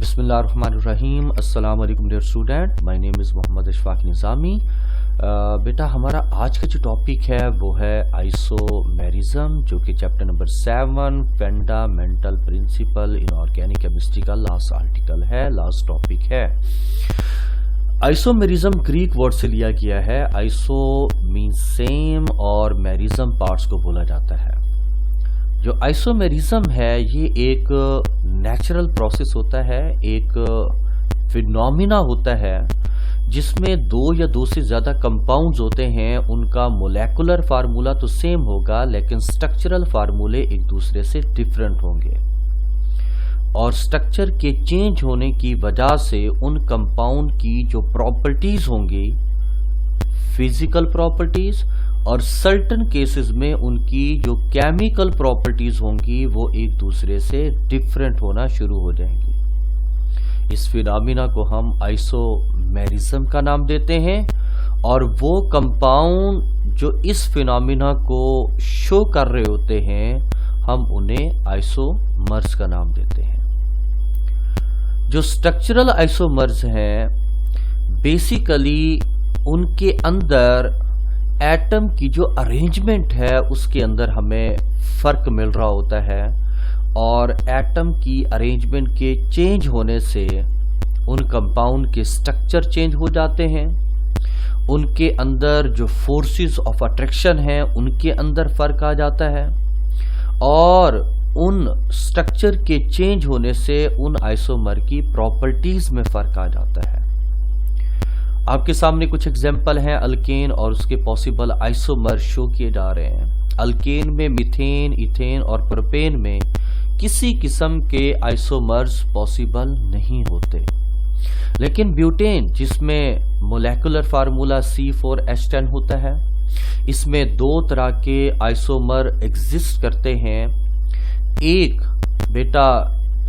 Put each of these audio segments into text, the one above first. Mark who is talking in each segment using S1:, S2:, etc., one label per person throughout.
S1: बिस्मिल्लाहिर्रहमानिर्रहीम। अस्सलाम वालेकुम dear student, my name is Mohammad Ishfaq Nizami. बेटा हमारा आज का जो टॉपिक है वो है आइसोमेरिज्म, जो कि chapter number 7 fundamental principle in organic chemistry का लास्ट आर्टिकल है, लास्ट टॉपिक है। आइसोमेरिज्म ग्रीक वर्ड से लिया गया है। आइसो मीन्स सेम और मेरिज्म पार्ट्स को बोला जाता है। जो आइसोमेरिज्म है ये एक नेचुरल प्रोसेस होता है, एक फिनोमिना होता है जिसमें दो या दो से ज़्यादा कंपाउंड्स होते हैं। उनका मोलेकुलर फार्मूला तो सेम होगा लेकिन स्ट्रक्चरल फार्मूले एक दूसरे से डिफरेंट होंगे, और स्ट्रक्चर के चेंज होने की वजह से उन कंपाउंड की जो प्रॉपर्टीज होंगी, फिजिकल प्रॉपर्टीज, और सर्टन केसेस में उनकी जो केमिकल प्रॉपर्टीज होंगी वो एक दूसरे से डिफरेंट होना शुरू हो जाएंगी। इस फिनोमिना को हम आइसोमेरिज्म का नाम देते हैं, और वो कंपाउंड जो इस फिनोमिना को शो कर रहे होते हैं हम उन्हें आइसोमर्स का नाम देते हैं। जो स्ट्रक्चरल आइसोमर्स हैं बेसिकली उनके अंदर एटम की जो अरेंजमेंट है उसके अंदर हमें फर्क मिल रहा होता है, और एटम की अरेंजमेंट के चेंज होने से उन कंपाउंड के स्ट्रक्चर चेंज हो जाते हैं। उनके अंदर जो फोर्सेस ऑफ अट्रैक्शन है उनके अंदर फर्क आ जाता है, और उन स्ट्रक्चर के चेंज होने से उन आइसोमर की प्रॉपर्टीज में फर्क आ जाता है। आपके सामने कुछ एग्जाम्पल हैं अल्केन और उसके पॉसिबल आइसोमर शो किए जा रहे हैं। अल्केन में मीथेन, इथेन और प्रोपेन में किसी किस्म के आइसोमर्स पॉसिबल नहीं होते, लेकिन ब्यूटेन जिसमें मोलेकुलर फार्मूला C4H10 होता है, इसमें दो तरह के आइसोमर एग्जिस्ट करते हैं। एक बेटा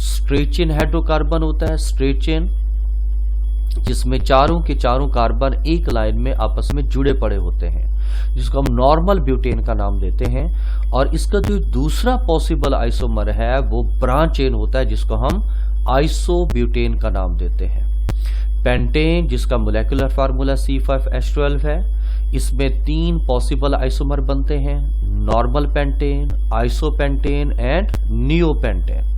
S1: स्ट्रेट चेन हाइड्रोकार्बन होता है, स्ट्रेट चेन, जिसमें चारों के चारों कार्बन एक लाइन में आपस में जुड़े पड़े होते हैं, जिसको हम नॉर्मल ब्यूटेन का नाम देते हैं। और इसका जो दूसरा पॉसिबल आइसोमर है वो ब्रांच चेन होता है, जिसको हम आइसोब्यूटेन का नाम देते हैं। पेंटेन जिसका मोलेकुलर फार्मूला C5H12 है, इसमें 3 पॉसिबल आइसोमर बनते हैं, normal pentane, isopentane and neopentane.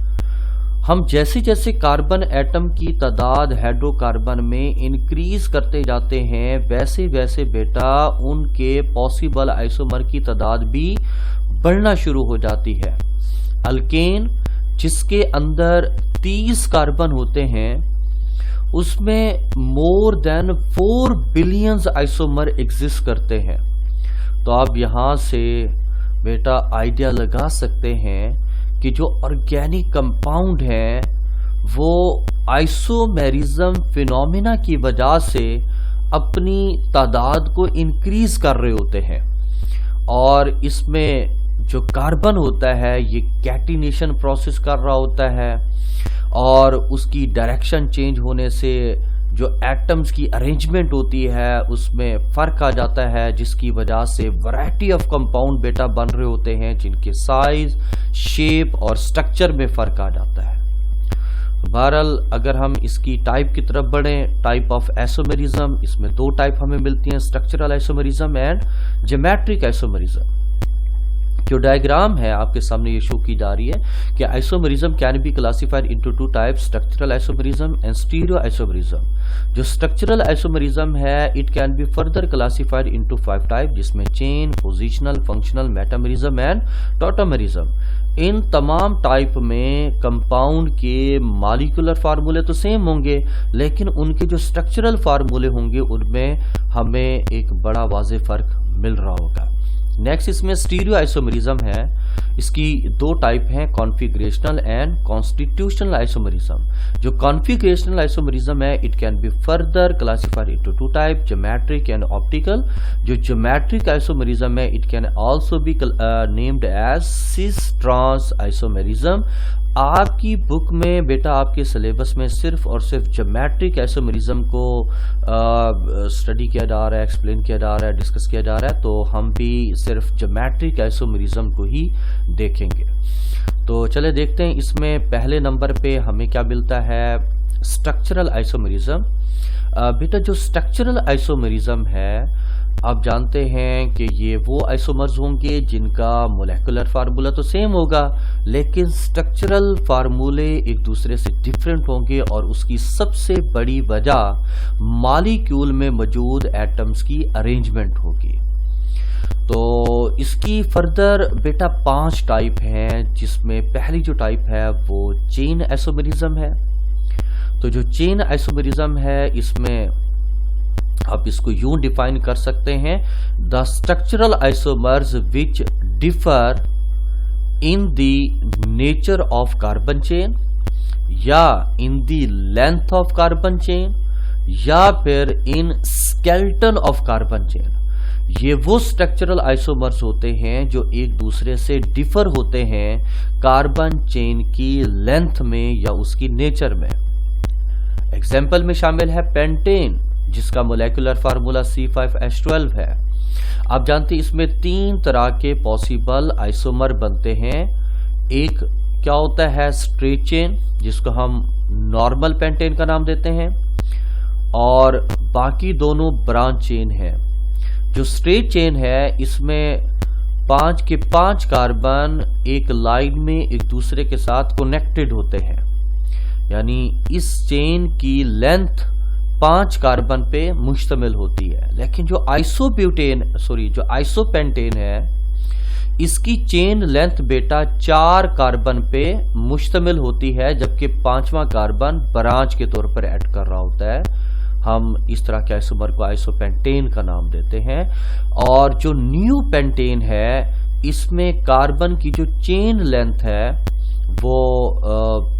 S1: हम जैसे जैसे कार्बन एटम की तादाद हाइड्रोकार्बन में इंक्रीज करते जाते हैं वैसे वैसे बेटा उनके पॉसिबल आइसोमर की तादाद भी बढ़ना शुरू हो जाती है। अल्केन जिसके अंदर 30 कार्बन होते हैं उसमें more than 4 billion isomer exist करते हैं। तो आप यहां से बेटा आइडिया लगा सकते हैं कि जो ऑर्गेनिक कंपाउंड है वो आइसोमेरिज्म फिनोमिना की वजह से अपनी तादाद को इंक्रीज कर रहे होते हैं, और इसमें जो कार्बन होता है ये कैटिनेशन प्रोसेस कर रहा होता है, और उसकी डायरेक्शन चेंज होने से जो एटम्स की अरेंजमेंट होती है उसमें फ़र्क आ जाता है, जिसकी वजह से वैरायटी ऑफ कंपाउंड बेटा बन रहे होते हैं जिनके साइज, शेप और स्ट्रक्चर में फ़र्क आ जाता है। बहरहाल अगर हम इसकी टाइप की तरफ बढ़ें, टाइप ऑफ आइसोमेरिज्म, इसमें 2 टाइप हमें मिलती हैं, structural isomerism and geometric isomerism. जो डायग्राम है आपके सामने ये शो की जा रही है कि isomerism can be classified into 2 types, structural isomerism and stereo isomerism. जो स्ट्रक्चरल आइसोमेरिज्म है it can be further classified into 5 type, जिसमें chain, positional, functional, metamerism and tautomerism. इन तमाम टाइप में कंपाउंड के मॉलिक्यूलर फार्मूले तो सेम होंगे लेकिन उनके जो स्ट्रक्चरल फार्मूले होंगे उनमें हमें एक बड़ा वाज़ेह फर्क मिल रहा होगा। नेक्स्ट इसमें स्टीरियो आइसोमेरिज्म है। इसकी 2 टाइप हैं, कॉन्फिगरेशनल एंड कॉन्स्टिट्यूशनल आइसोमेरिज्म। जो कॉन्फिगरेशनल आइसोमेरिज्म है it can be further classified into 2 type, geometric and optical. जो ज्योमेट्रिक आइसोमेरिज्म है it can also be named as cis trans isomerism. आपकी book में बेटा आपके सिलेबस में सिर्फ और सिर्फ ज्योमेट्रिक आइसोमेरिज्म को स्टडी किया जा रहा है, एक्सप्लेन किया जा रहा है, डिस्कस किया जा रहा है, तो हम भी सिर्फ ज्योमेट्रिक आइसोमेरिज्म को ही देखेंगे। तो चले देखते हैं इसमें पहले नंबर पे हमें क्या मिलता है। Structural isomerism. बेटा जो स्ट्रक्चरल आइसोमेरिज्म है, आप जानते हैं कि ये वो आइसोमर्स होंगे जिनका मोलेकुलर फार्मूला तो सेम होगा, लेकिन स्ट्रक्चरल फार्मूले एक दूसरे से डिफरेंट होंगे, और उसकी सबसे बड़ी वजह मॉलिक्यूल में मौजूद एटम्स की अरेंजमेंट होगी। तो इसकी फर्दर बेटा 5 टाइप हैं, जिसमें पहली जो टाइप है वो चेन आइसोमेरिज्म है। तो जो चेन आइसोमेरिज्म है, इसमें आप इसको यूं डिफाइन कर सकते हैं, the structural isomers which differ in the nature of carbon chain, या in the length of carbon chain, या फिर in skeleton of carbon chain. ये वो स्ट्रक्चरल आइसोमर्स होते हैं जो एक दूसरे से डिफर होते हैं कार्बन चेन की लेंथ में या उसकी नेचर में। एग्जाम्पल में शामिल है पेंटेन, जिसका मोलेकुलर फार्मूला C5H12 है। आप जानते हैं इसमें 3 तरह के पॉसिबल आइसोमर बनते हैं। एक क्या होता है स्ट्रेट चेन, जिसको हम नॉर्मल पेंटेन का नाम देते हैं, और बाकी दोनों ब्रांच चेन है। जो स्ट्रेट चेन है, इसमें 5 के 5 कार्बन एक लाइन में एक दूसरे के साथ कनेक्टेड होते हैं, यानी इस चेन की लेंथ 5 कार्बन पे मुश्तमिल होती है। लेकिन जो आइसोपेंटेन है, इसकी चेन लेंथ बेटा 4 कार्बन पे मुश्तमिल होती है, जबकि 5वां कार्बन ब्रांच के तौर पर ऐड कर रहा होता है। हम इस तरह के आइसोमर को आइसोपेंटेन का नाम देते हैं। और जो न्यू पेंटेन है, इसमें कार्बन की जो चेन लेंथ है वो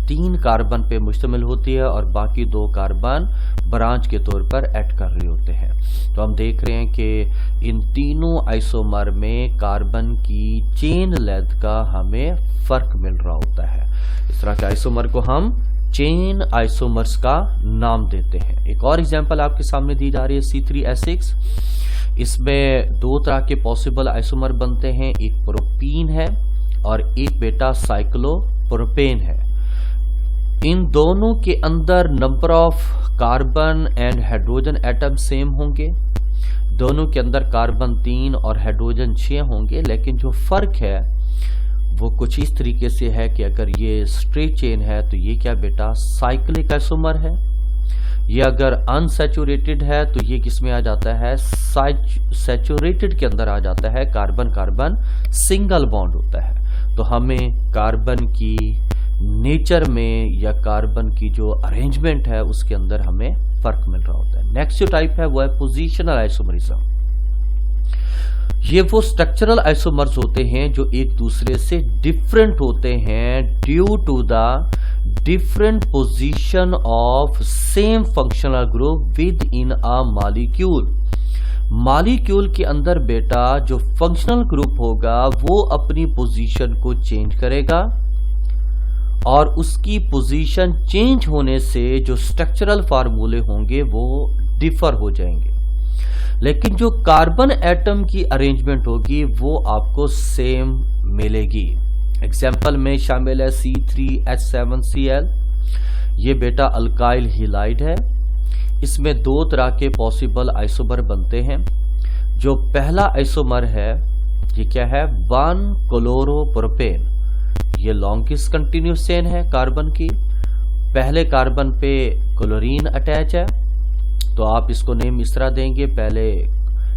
S1: 3 कार्बन पे मुश्तमिल होती है, और बाकी 2 कार्बन ब्रांच के तौर पर ऐड कर रहे होते हैं। तो हम देख रहे हैं कि इन तीनों आइसोमर में कार्बन की चेन लेंथ का हमें फर्क मिल रहा होता है। इस तरह के आइसोमर को हम चेन आइसोमर्स का नाम देते हैं। एक और एग्जांपल आपके सामने दी जा रही है C3H6। इसमें 2 तरह के पॉसिबल आइसोमर बनते हैं, एक प्रोपीन है और एक बेटा साइक्लोप्रोपेन है। इन दोनों के अंदर number of carbon and hydrogen atom same होंगे। दोनों के अंदर कार्बन 3 और हाइड्रोजन 6 होंगे, लेकिन जो फर्क है वो कुछ इस तरीके से है कि अगर ये स्ट्रेट चेन है तो ये क्या बेटा साइक्लिक आइसोमर है। ये अगर अनसैचुरेटेड है तो ये किस में आ जाता है, सैचुरेटेड के अंदर आ जाता है। कार्बन कार्बन सिंगल बॉन्ड होता है। तो हमें कार्बन की नेचर में या कार्बन की जो अरेंजमेंट है उसके अंदर हमें फर्क मिल रहा होता है। नेक्स्ट जो टाइप है वो है पोजिशनल आइसोमरिज्म। ये वो स्ट्रक्चरल आइसोमर्स होते हैं जो एक दूसरे से डिफरेंट होते हैं due to the different position of same functional group within a molecule. Molecule के अंदर बेटा जो फंक्शनल ग्रुप होगा वो अपनी पोजीशन को चेंज करेगा, और उसकी पोजीशन चेंज होने से जो स्ट्रक्चरल फार्मूले होंगे वो डिफर हो जाएंगे। लेकिन जो कार्बन एटम की अरेंजमेंट होगी वो आपको सेम मिलेगी। एग्जाम्पल में शामिल है C3H7Cl। ये बेटा अल्काइल हिलाइड है। इसमें 2 तरह के पॉसिबल आइसोमर बनते हैं। जो पहला आइसोमर है ये क्या है, 1-क्लोरोप्रोपेन। ये लॉन्गेस्ट कंटिन्यूस चेन है कार्बन की। पहले कार्बन पे क्लोरीन अटैच है, तो आप इसको नेम इस तरह देंगे, पहले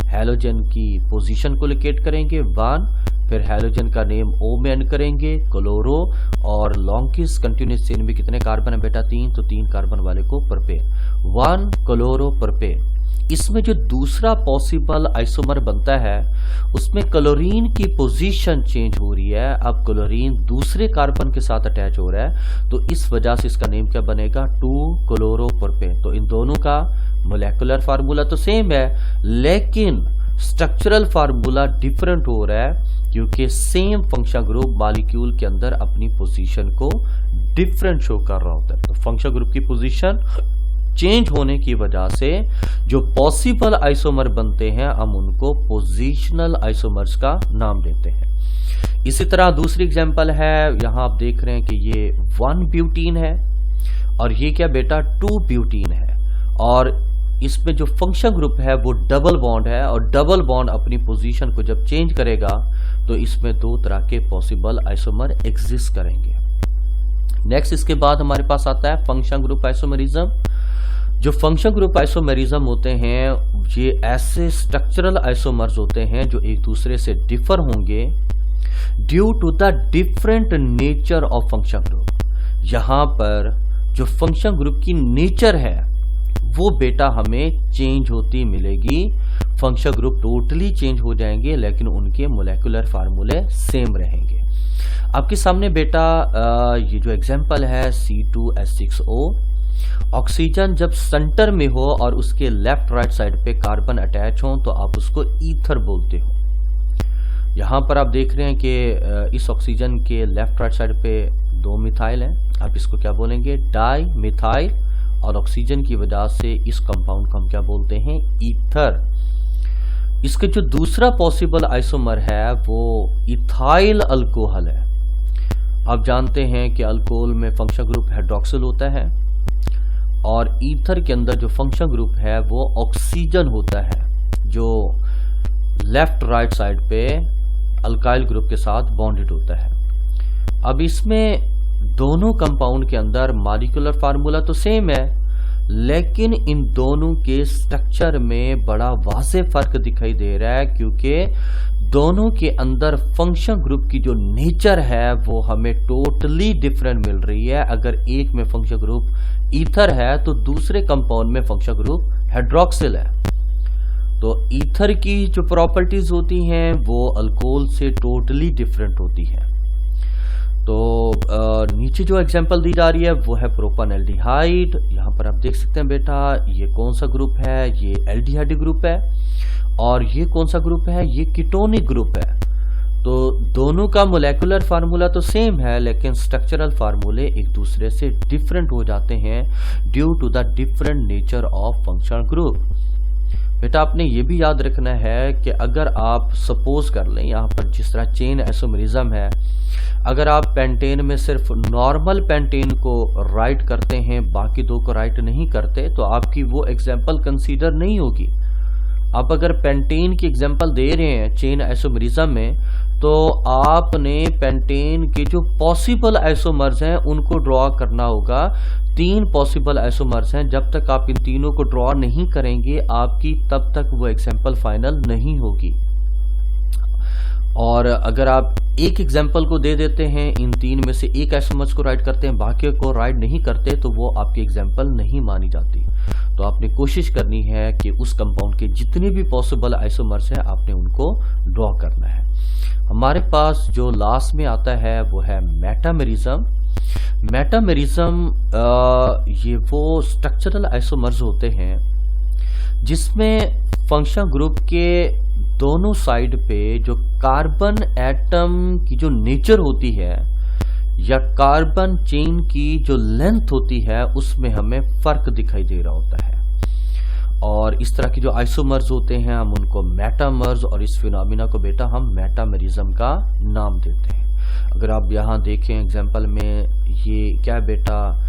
S1: हैलोजन की पोजीशन को लोकेट करेंगे 1, फिर हैलोजन का नेम O में एंड करेंगे क्लोरो, और लॉन्गेस्ट कंटिन्यूस चेन में कितने कार्बन है बेटा 3, तो 3 कार्बन वाले को प्रोपेन, 1-क्लोरोप्रोपेन। इसमें जो दूसरा पॉसिबल आइसोमर बनता है उसमें क्लोरीन की पोजीशन चेंज हो रही है। अब क्लोरीन दूसरे कार्बन के साथ अटैच हो रहा है, तो इस वजह से इसका नेम क्या बनेगा, 2-क्लोरोप्रोपेन। तो इन दोनों का मोलेकुलर फार्मूला तो सेम है, लेकिन स्ट्रक्चरल फार्मूला डिफरेंट हो रहा है, क्योंकि सेम फंक्शन ग्रुप मॉलिक्यूल के अंदर अपनी पोजीशन को डिफरेंट शो कर रहा होता है। तो फंक्शन ग्रुप की पोजीशन चेंज होने की वजह से जो पॉसिबल आइसोमर बनते हैं हम उनको पोजिशनल आइसोमर्स का नाम देते हैं। इसी तरह दूसरी एग्जांपल है, यहां आप देख रहे हैं कि ये 1-ब्यूटीन है, और ये क्या बेटा 2 ब्यूटीन है, और इसमें जो फंक्शन ग्रुप है वो डबल बॉन्ड है, और डबल बॉन्ड अपनी पोजीशन को जब चेंज करेगा तो इसमें 2 तरह के पॉसिबल आइसोमर एग्जिस्ट करेंगे। नेक्स्ट इसके बाद हमारे पास आता है फंक्शन ग्रुप आइसोमेरिज्म। जो फंक्शन ग्रुप आइसोमेरिज्म होते हैं ये ऐसे स्ट्रक्चरल आइसोमर्स होते हैं जो एक दूसरे से डिफर होंगे due to the different nature of function group. यहां पर जो फंक्शन ग्रुप की नेचर है वो बेटा हमें चेंज होती मिलेगी। फंक्शन ग्रुप टोटली चेंज हो जाएंगे लेकिन उनके मोलेकुलर फार्मूले सेम रहेंगे। आपके सामने बेटा ये जो एग्जांपल है C2H6O, ऑक्सीजन जब सेंटर में हो और उसके लेफ्ट राइट साइड पे कार्बन अटैच हो तो आप उसको ईथर बोलते हो। यहां पर आप देख रहे हैं कि इस ऑक्सीजन के लेफ्ट राइट साइड पे 2 मिथाइल हैं, आप इसको क्या बोलेंगे, डाई मिथाइल, और ऑक्सीजन की वजह से इस कंपाउंड को हम क्या बोलते हैं, ईथर। इसके जो दूसरा पॉसिबल आइसोमर है वो इथाइल अल्कोहल है। आप जानते हैं कि अल्कोहल में फंक्शन ग्रुप हाइड्रोक्सिल होता है और ईथर के अंदर जो फंक्शन ग्रुप है वो ऑक्सीजन होता है जो लेफ्ट राइट साइड पे अल्काइल ग्रुप के साथ बॉन्डेड होता है। अब इसमें दोनों कंपाउंड के अंदर मॉलिक्यूलर फार्मूला तो सेम है लेकिन इन दोनों के स्ट्रक्चर में बड़ा वाज़ेह फर्क दिखाई दे रहा है, क्योंकि दोनों के अंदर फंक्शन ग्रुप की जो नेचर है वो हमें टोटली डिफरेंट मिल रही है। अगर एक में फंक्शन ग्रुप ईथर है तो दूसरे कंपाउंड में फंक्शन ग्रुप हाइड्रोक्सिल है। तो ईथर की जो प्रॉपर्टीज होती हैं वो अल्कोहल से टोटली डिफरेंट होती है। तो नीचे जो एग्जांपल दी जा रही है वो है प्रोपानएल्डिहाइड। यहाँ पर आप देख सकते हैं बेटा ये कौन सा ग्रुप है, ये एल्डिहाइड ग्रुप है, और ये कौन सा ग्रुप है, ये कीटोनिक ग्रुप है। तो दोनों का मोलेकुलर फार्मूला तो सेम है लेकिन स्ट्रक्चरल फार्मूले एक दूसरे से डिफरेंट हो जाते हैं due to the different nature of functional group. बेटा आपने ये भी याद रखना है कि अगर आप सपोज कर लें यहाँ पर जिस तरह चेन आइसोमेरिज्म है, अगर आप पेंटेन में सिर्फ नॉर्मल पेंटेन को राइट करते हैं बाकी 2 को राइट नहीं करते तो आपकी वो एग्जांपल कंसीडर नहीं होगी। आप अगर पेंटेन की एग्जांपल दे रहे हैं चेन आइसोमेरिज्म में तो आपने पेंटेन के जो पॉसिबल आइसोमर्स हैं उनको ड्रॉ करना होगा। 3 पॉसिबल आइसोमर्स हैं, जब तक आप इन तीनों को ड्रॉ नहीं करेंगे आपकी तब तक वो एग्जांपल फाइनल नहीं होगी। और अगर आप एक एग्जांपल को दे देते हैं, इन 3 में से एक आइसोमर्स को राइट करते हैं बाकी को राइट नहीं करते तो वो आपकी एग्जांपल नहीं मानी जाती। तो आपने कोशिश करनी है कि उस कंपाउंड के जितने भी पॉसिबल आइसोमर्स हैं आपने उनको ड्रॉ करना है। हमारे पास जो लास्ट में आता है वो है मेटामेरिज्म। मेटामेरिज्म ये वो स्ट्रक्चरल आइसोमर्स होते हैं जिसमें फंक्शन ग्रुप के दोनों साइड पे जो कार्बन एटम की जो नेचर होती है या कार्बन चेन की जो लेंथ होती है उसमें हमें फर्क दिखाई दे रहा होता है। और इस तरह की जो आइसोमर्स होते हैं हम उनको मेटामर्स, और इस फिनोमिना को बेटा हम मेटामेरिज्म का नाम देते हैं। अगर आप यहाँ देखें एग्जांपल में ये क्या है बेटा,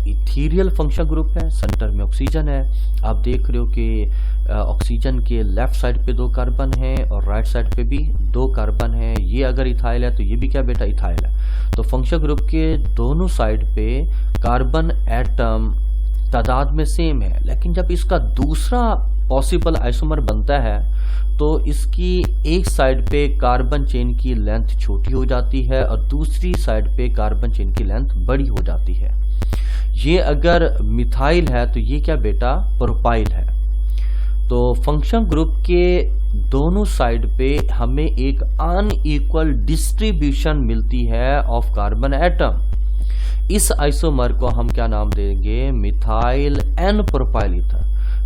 S1: इथीरियल फंक्शन ग्रुप है, सेंटर में ऑक्सीजन है। आप देख रहे हो कि ऑक्सीजन के लेफ्ट साइड पे 2 कार्बन है और राइट साइड पे भी 2 कार्बन है। ये अगर इथाइल है तो ये भी क्या बेटा इथाइल है। तो फंक्शन ग्रुप के दोनों साइड पे कार्बन एटम तादाद में सेम है, लेकिन जब इसका दूसरा पॉसिबल आइसोमर बनता है तो इसकी एक साइड पे कार्बन चेन की लेंथ छोटी हो जाती है और दूसरी साइड पे कार्बन चेन की लेंथ बड़ी हो जाती है। ये अगर मिथाइल है तो ये क्या बेटा प्रोपाइल है। तो फंक्शन ग्रुप के दोनों साइड पे हमें एक अनइक्वल डिस्ट्रीब्यूशन मिलती है ऑफ कार्बन एटम। इस आइसोमर को हम क्या नाम देंगे, मिथाइल एन प्रोपाइल ईथर।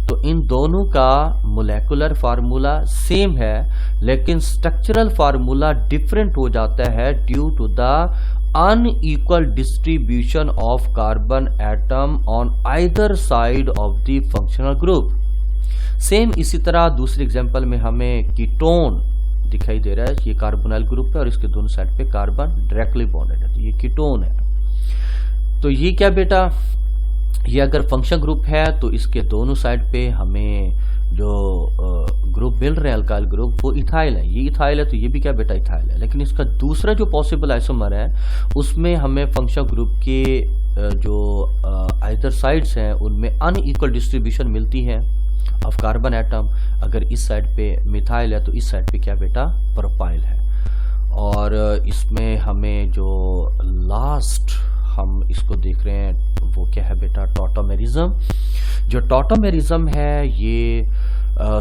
S1: तो इन दोनों का मोलेकुलर फार्मूला सेम है लेकिन स्ट्रक्चरल फार्मूला डिफरेंट हो जाता है due to the unequal distribution of carbon atom on either side of the functional group। Same इसी तरह दूसरे एग्जांपल में हमें कीटोन दिखाई दे रहा है। ये कार्बोनाइल ग्रुप है और इसके दोनों साइड पे कार्बन डायरेक्टली बॉन्डेड है, तो ये कीटोन है। तो ये क्या बेटा ये अगर फंक्शन ग्रुप है तो इसके दोनों साइड पे हमें जो ग्रुप मिल रहे हैं अल्काइल ग्रुप वो इथाइल है। ये इथाइल है तो ये भी क्या बेटा इथाइल है। लेकिन इसका दूसरा जो पॉसिबल आइसोमर है उसमें हमें फंक्शन ग्रुप के जो आइदर साइड्स हैं उनमें अनइक्वल डिस्ट्रीब्यूशन मिलती है ऑफ कार्बन एटम। अगर इस साइड पे मिथाइल है तो इस साइड पे क्या बेटा प्रोपाइल है। और इसमें हमें जो लास्ट हम इसको देख रहे हैं वो क्या है बेटा टॉटोमेरिज्म। जो टॉटोमेरिज्म है ये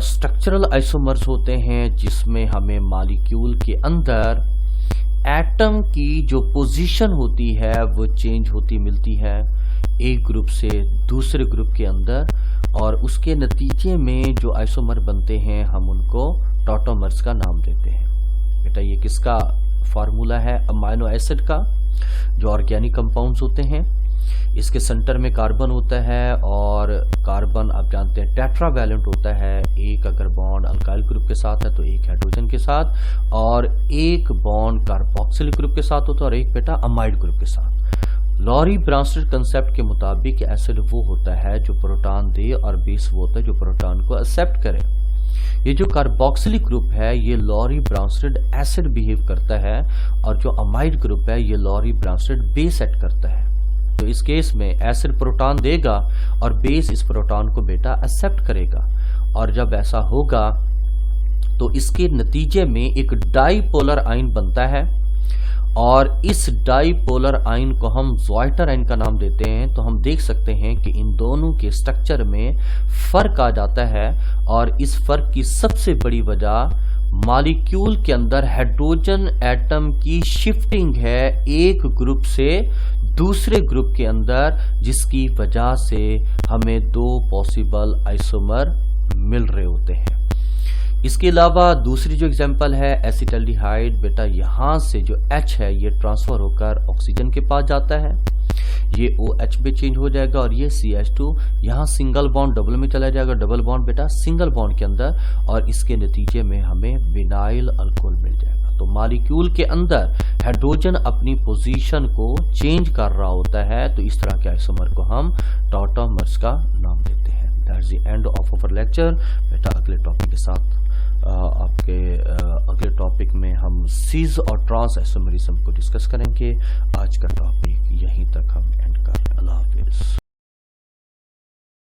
S1: स्ट्रक्चरल आइसोमर्स होते हैं जिसमें हमें मॉलिक्यूल के अंदर एटम की जो पोजीशन होती है वो चेंज होती मिलती है एक ग्रुप से दूसरे ग्रुप के अंदर, और उसके नतीजे में जो आइसोमर बनते हैं हम उनको टॉटोमर्स का नाम देते हैं। बेटा ये किसका फार्मूला है अमाइनो एसिड का, जो ऑर्गेनिक कंपाउंड्स होते हैं। इसके सेंटर में कार्बन होता है और कार्बन आप जानते हैं टेट्रावैलेंट होता है। एक अगर बॉन्ड अल्काइल ग्रुप के साथ है तो एक हाइड्रोजन के साथ, और एक बॉन्ड कार्बोक्सिलिक ग्रुप के साथ होता है और एक बेटा अमाइड ग्रुप के साथ। लॉरी ब्रांस्टेड कंसेप्ट के मुताबिक एसिड वो होता है जो प्रोटॉन दे और बेस वो होता है जो प्रोटॉन को एक्सेप्ट करे। ये जो कार्बोक्सिलिक ग्रुप है ये लॉरी ब्रांस्टेड एसिड बिहेव करता है, और जो अमाइड ग्रुप है ये लॉरी ब्रांस्टेड बेस ऐड करता है। तो इस केस में एसिड प्रोटॉन देगा और बेस इस प्रोटॉन को बेटा एक्सेप्ट करेगा, और जब ऐसा होगा तो इसके नतीजे में एक डाईपोलर आयन बनता है, और इस डाईपोलर आयन को हम ज़्वाइटर आयन का नाम देते हैं। तो हम देख सकते हैं कि इन दोनों के स्ट्रक्चर में फर्क आ जाता है, और इस फर्क की सबसे बड़ी वजह मॉलिक्यूल के अंदर हाइड्रोजन एटम की शिफ्टिंग है एक ग्रुप से दूसरे ग्रुप के अंदर, जिसकी वजह से हमें दो पॉसिबल आइसोमर मिल रहे होते हैं। इसके अलावा दूसरी जो एग्जांपल है एसिटल्डिहाइड, बेटा यहाँ से जो H है ये ट्रांसफर होकर ऑक्सीजन के पास जाता है, ये OH पे चेंज हो जाएगा, और ये CH2 यहाँ सिंगल बॉन्ड डबल में चला जाएगा, डबल बॉन्ड बेटा सिंगल बॉन्ड के अंदर, और इसके नतीजे में हमें विनाइल अल्कोहल मिल जाएगा। तो मॉलिक्यूल के अंदर हाइड्रोजन अपनी पोजीशन को चेंज कर रहा होता है, तो इस तरह के आइसोमर को हम टॉटोमर्स का नाम देते हैं। That's the end of our lecture. बेटा अगले टॉपिक के साथ आपके अगले टॉपिक में हम सीज और ट्रांस आइसोमरिज्म को डिस्कस करेंगे। आज का टॉपिक यहीं तक हम एंड कर रहे हैं। अल्लाह हाफिज़।